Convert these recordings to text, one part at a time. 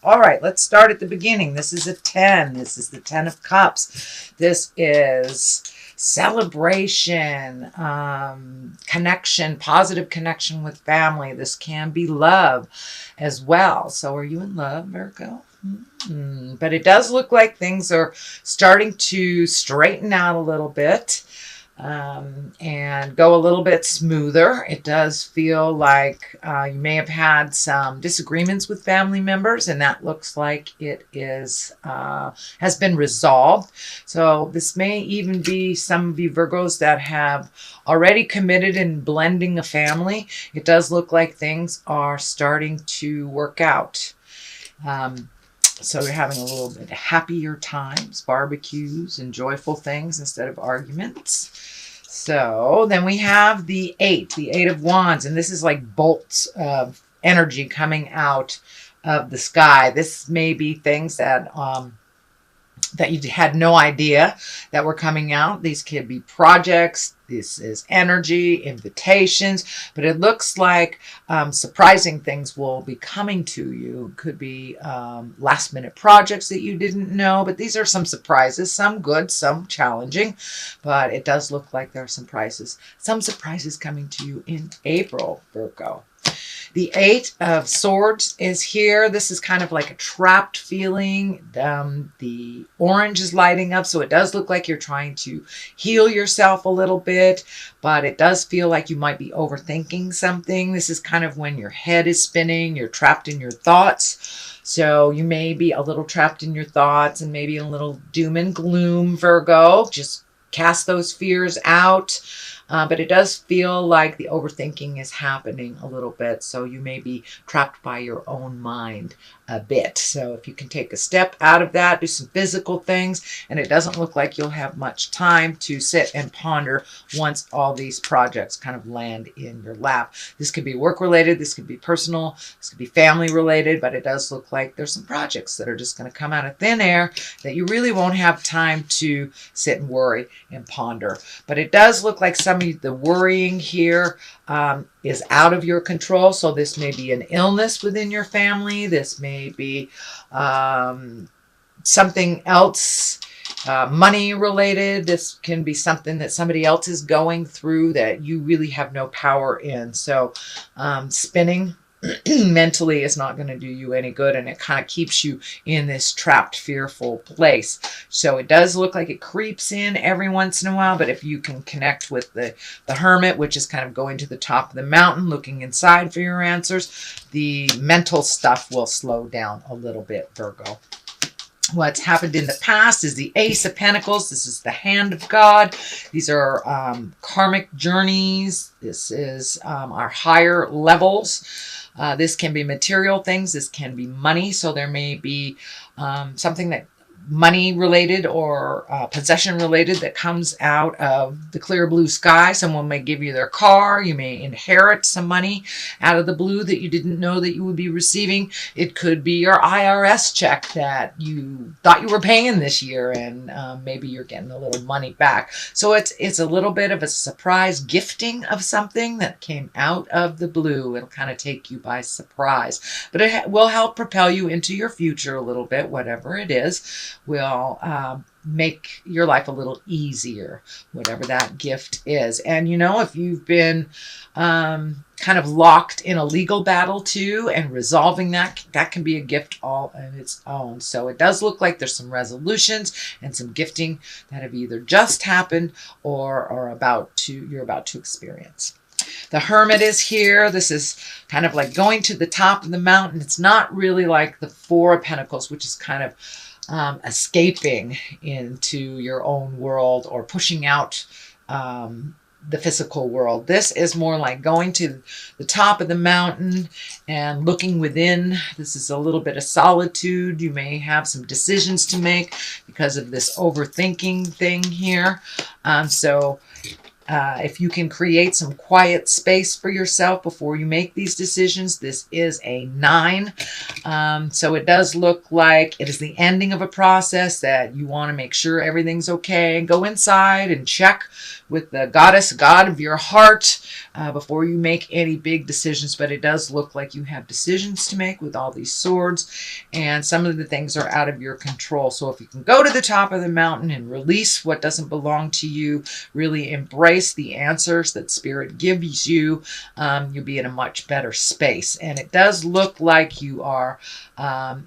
All right, let's start at the beginning. This is a 10. This is the 10 of Cups. This is celebration, connection, positive connection with family. This can be love as well. So are you in love, Virgo? But it does look like things are starting to straighten out a little bit. And go a little bit smoother. It does feel like you may have had some disagreements with family members, and that looks like it is has been resolved. So this may even be some of you Virgos that have already committed in blending a family. It does look like things are starting to work out. So you're having a little bit happier times, barbecues and joyful things instead of arguments. So then we have the 8 of Wands, and this is like bolts of energy coming out of the sky. This may be things that that you had no idea that were coming out. These could be projects. This is energy, invitations, but it looks like surprising things will be coming to you. Could be last minute projects that you didn't know, but these are some surprises, some good, some challenging, but it does look like there are some surprises coming to you in April, Virgo. The 8 of Swords is here. This is kind of like a trapped feeling. The orange is lighting up, so it does look like you're trying to heal yourself a little bit, but it does feel like you might be overthinking something. This is kind of when your head is spinning, you're trapped in your thoughts. So you may be a little trapped in your thoughts and maybe a little doom and gloom, Virgo. Just cast those fears out. But it does feel like the overthinking is happening a little bit. So you may be trapped by your own mind a bit. So if you can take a step out of that, do some physical things, and it doesn't look like you'll have much time to sit and ponder once all these projects kind of land in your lap. This could be work related. This could be personal. This could be family related, but it does look like there's some projects that are just going to come out of thin air that you really won't have time to sit and worry and ponder. But it does look like some of the worrying here is out of your control. So this may be an illness within your family. This may be something else, money related. This can be something that somebody else is going through that you really have no power in. So spinning mentally is not going to do you any good, and it kind of keeps you in this trapped, fearful place. So it does look like it creeps in every once in a while, but if you can connect with the Hermit, which is kind of going to the top of the mountain, looking inside for your answers, the mental stuff will slow down a little bit, Virgo. What's happened in the past is the Ace of Pentacles. This is the hand of God. These are karmic journeys. This is our higher levels. This can be material things. This can be money. So there may be something that money related or possession related that comes out of the clear blue sky. Someone may give you their car. You may inherit some money out of the blue that you didn't know that you would be receiving. It could be your IRS check that you thought you were paying this year, and maybe you're getting a little money back. So it's a little bit of a surprise gifting of something that came out of the blue. It'll kind of take you by surprise, but it will help propel you into your future a little bit, whatever it is. Will make your life a little easier, whatever that gift is. And you know, if you've been kind of locked in a legal battle too, and resolving that can be a gift all on its own. So it does look like there's some resolutions and some gifting that have either just happened or are you're about to experience. The Hermit is here. This is kind of like going to the top of the mountain. It's not really like the Four of Pentacles, which is kind of escaping into your own world or pushing out the physical world. This is more like going to the top of the mountain and looking within. This is a little bit of solitude. You may have some decisions to make because of this overthinking thing here. So If you can create some quiet space for yourself before you make these decisions, this is a 9. So it does look like it is the ending of a process that you want to make sure everything's okay. Go inside and check with the goddess, god of your heart, before you make any big decisions. But it does look like you have decisions to make with all these swords, and some of the things are out of your control. So if you can go to the top of the mountain and release what doesn't belong to you, really embrace the answers that Spirit gives you, you'll be in a much better space. And it does look like you are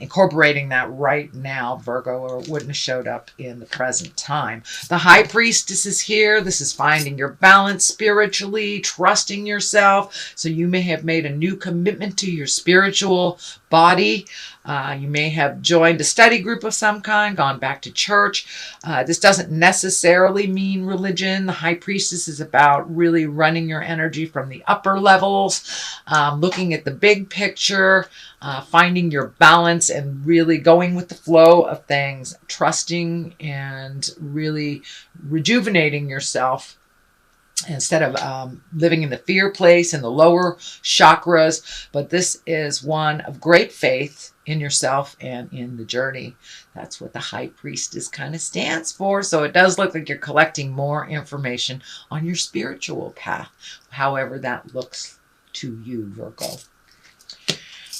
incorporating that right now, Virgo, or it wouldn't have showed up in the present time. The High Priestess is here. This is finding your balance spiritually, trusting yourself. So you may have made a new commitment to your spiritual body. You may have joined a study group of some kind, gone back to church. This doesn't necessarily mean religion. The High Priestess is about really running your energy from the upper levels, looking at the big picture, finding your balance and really going with the flow of things, trusting and really rejuvenating yourself instead of living in the fear place in the lower chakras. But this is one of great faith in yourself and in the journey. That's what the High Priestess kind of stands for. So it does look like you're collecting more information on your spiritual path, however that looks to you, Virgo.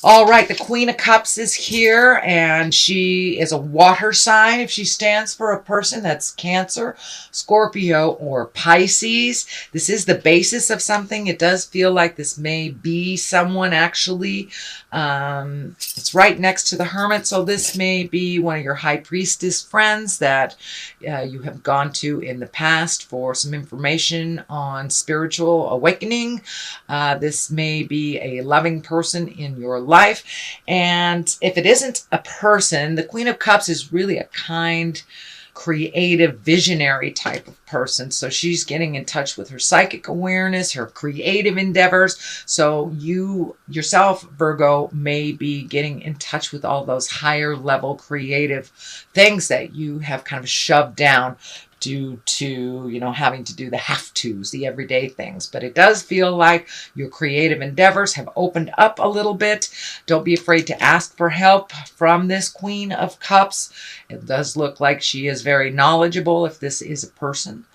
All right, the Queen of Cups is here, and she is a water sign. If she stands for a person, that's Cancer, Scorpio, or Pisces. This is the basis of something. It does feel like this may be someone actually. It's right next to the Hermit, so this may be one of your High Priestess friends that you have gone to in the past for some information on spiritual awakening. This may be a loving person in your life. And if it isn't a person, the Queen of Cups is really a kind, creative, visionary type of person. So she's getting in touch with her psychic awareness, her creative endeavors. So you yourself, Virgo, may be getting in touch with all those higher level creative things that you have kind of shoved down due to, having to do the have-tos, the everyday things. But it does feel like your creative endeavors have opened up a little bit. Don't be afraid to ask for help from this Queen of Cups. It does look like she is very knowledgeable if this is a person.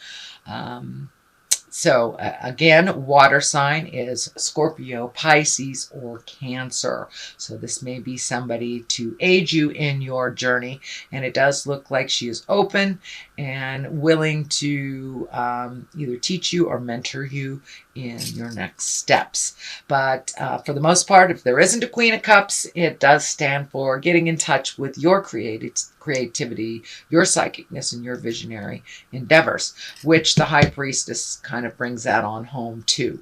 So again, water sign is Scorpio, Pisces, or Cancer. So this may be somebody to aid you in your journey. And it does look like she is open and willing to either teach you or mentor you in your next steps. But for the most part, if there isn't a Queen of Cups, it does stand for getting in touch with your creativity, your psychicness, and your visionary endeavors, which the High Priestess kind of brings that on home too.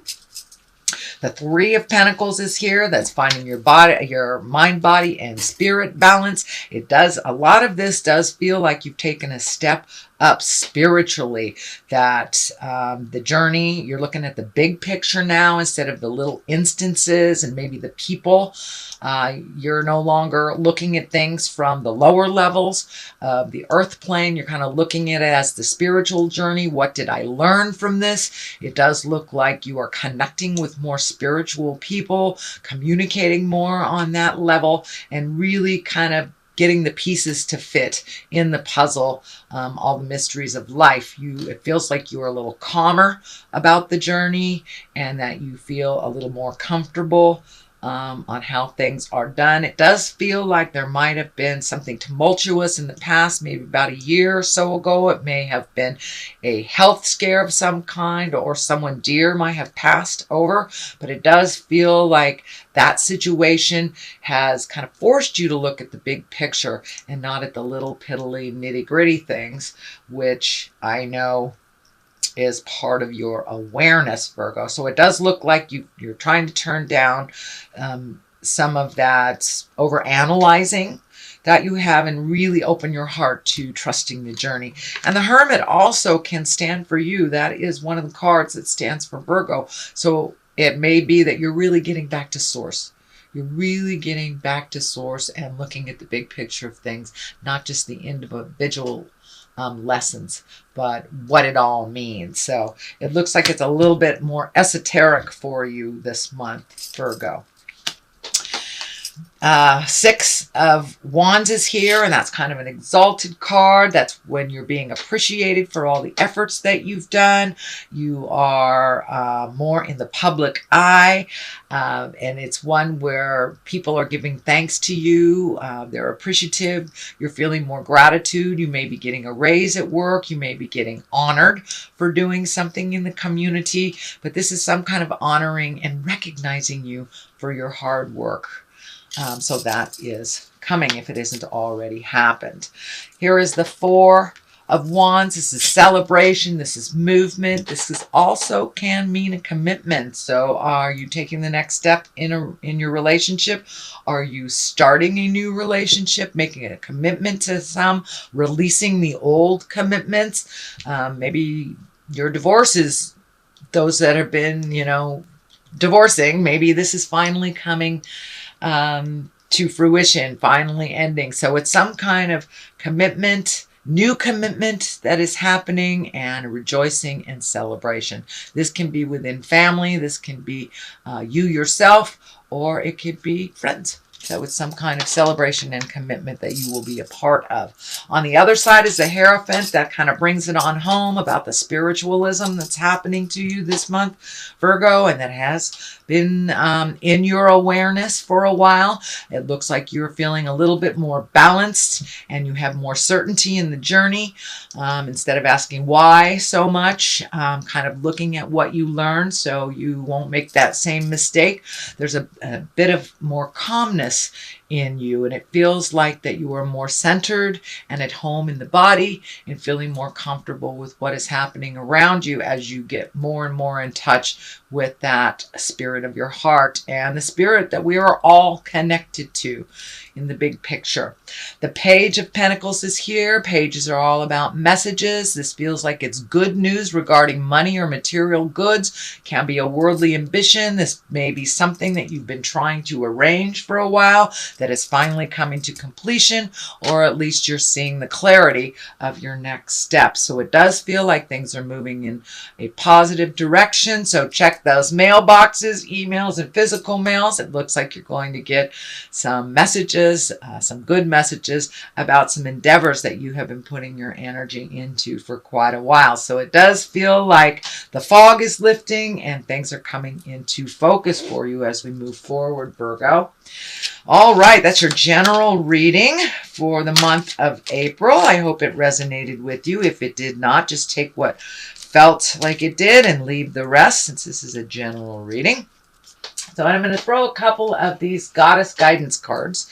The Three of Pentacles is here. That's finding your body, your mind, body, and spirit balance. A lot of this does feel like you've taken a step up spiritually, that the journey, you're looking at the big picture now instead of the little instances and maybe the people. You're no longer looking at things from the lower levels of the earth plane. You're kind of looking at it as the spiritual journey. What did I learn from this? It does look like you are connecting with more spiritual people, communicating more on that level, and really kind of getting the pieces to fit in the puzzle, all the mysteries of life. It feels like you're a little calmer about the journey and that you feel a little more comfortable on how things are done. It does feel like there might have been something tumultuous in the past, maybe about a year or so ago. It may have been a health scare of some kind, or someone dear might have passed over. But it does feel like that situation has kind of forced you to look at the big picture and not at the little piddly nitty-gritty things, which I know is part of your awareness, Virgo. So it does look like you're trying to turn down some of that over-analyzing that you have and really open your heart to trusting the journey. And the Hermit also can stand for you. That is one of the cards that stands for Virgo. So it may be that you're really getting back to source. You're really getting back to source and looking at the big picture of things, not just the individual lessons, but what it all means. So it looks like it's a little bit more esoteric for you this month, Virgo. Six of Wands is here, and that's kind of an exalted card. That's when you're being appreciated for all the efforts that you've done. You are more in the public eye, and it's one where people are giving thanks to you. They're appreciative. You're feeling more gratitude. You may be getting a raise at work. You may be getting honored for doing something in the community, but this is some kind of honoring and recognizing you for your hard work. So that is coming if it isn't already happened. Here is the Four of Wands. This is celebration. This is movement. This is also can mean a commitment. So are you taking the next step in your relationship? Are you starting a new relationship, making a commitment to some, releasing the old commitments? Maybe your divorce is those that have been, divorcing. Maybe this is finally coming to fruition, finally ending. So it's some kind of commitment, new commitment that is happening, and rejoicing and celebration. This can be within family, this can be you yourself, or it could be friends. So it's some kind of celebration and commitment that you will be a part of. On the other side is the Hierophant. That kind of brings it on home about the spiritualism that's happening to you this month, Virgo, and that has been in your awareness for a while. It looks like you're feeling a little bit more balanced and you have more certainty in the journey. Instead of asking why so much, kind of looking at what you learned so you won't make that same mistake. There's a bit of more calmness in you, and it feels like that you are more centered and at home in the body and feeling more comfortable with what is happening around you as you get more and more in touch with that spirit of your heart and the spirit that we are all connected to in the big picture. The Page of Pentacles is here. Pages are all about messages. This feels like it's good news regarding money or material goods. Can be a worldly ambition. This may be something that you've been trying to arrange for a while that is finally coming to completion, or at least you're seeing the clarity of your next step. So it does feel like things are moving in a positive direction. So check those mailboxes, emails, and physical mails. It looks like you're going to get some messages, some good messages about some endeavors that you have been putting your energy into for quite a while. So it does feel like the fog is lifting and things are coming into focus for you as we move forward, Virgo. All right, that's your general reading for the month of April. I hope it resonated with you. If it did not, just take what felt like it did and leave the rest, since this is a general reading. So I'm going to throw a couple of these Goddess Guidance cards.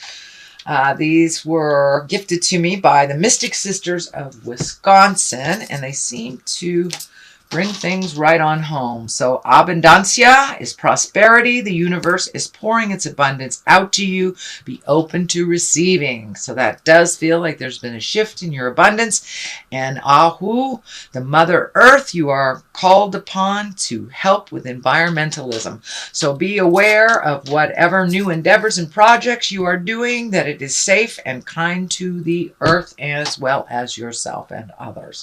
These were gifted to me by the Mystic Sisters of Wisconsin, and they seem to bring things right on home. So abundancia is prosperity. The universe is pouring its abundance out to you. Be open to receiving. So that does feel like there's been a shift in your abundance. And Ahu, the Mother Earth, you are called upon to help with environmentalism. So be aware of whatever new endeavors and projects you are doing, that it is safe and kind to the earth as well as yourself and others.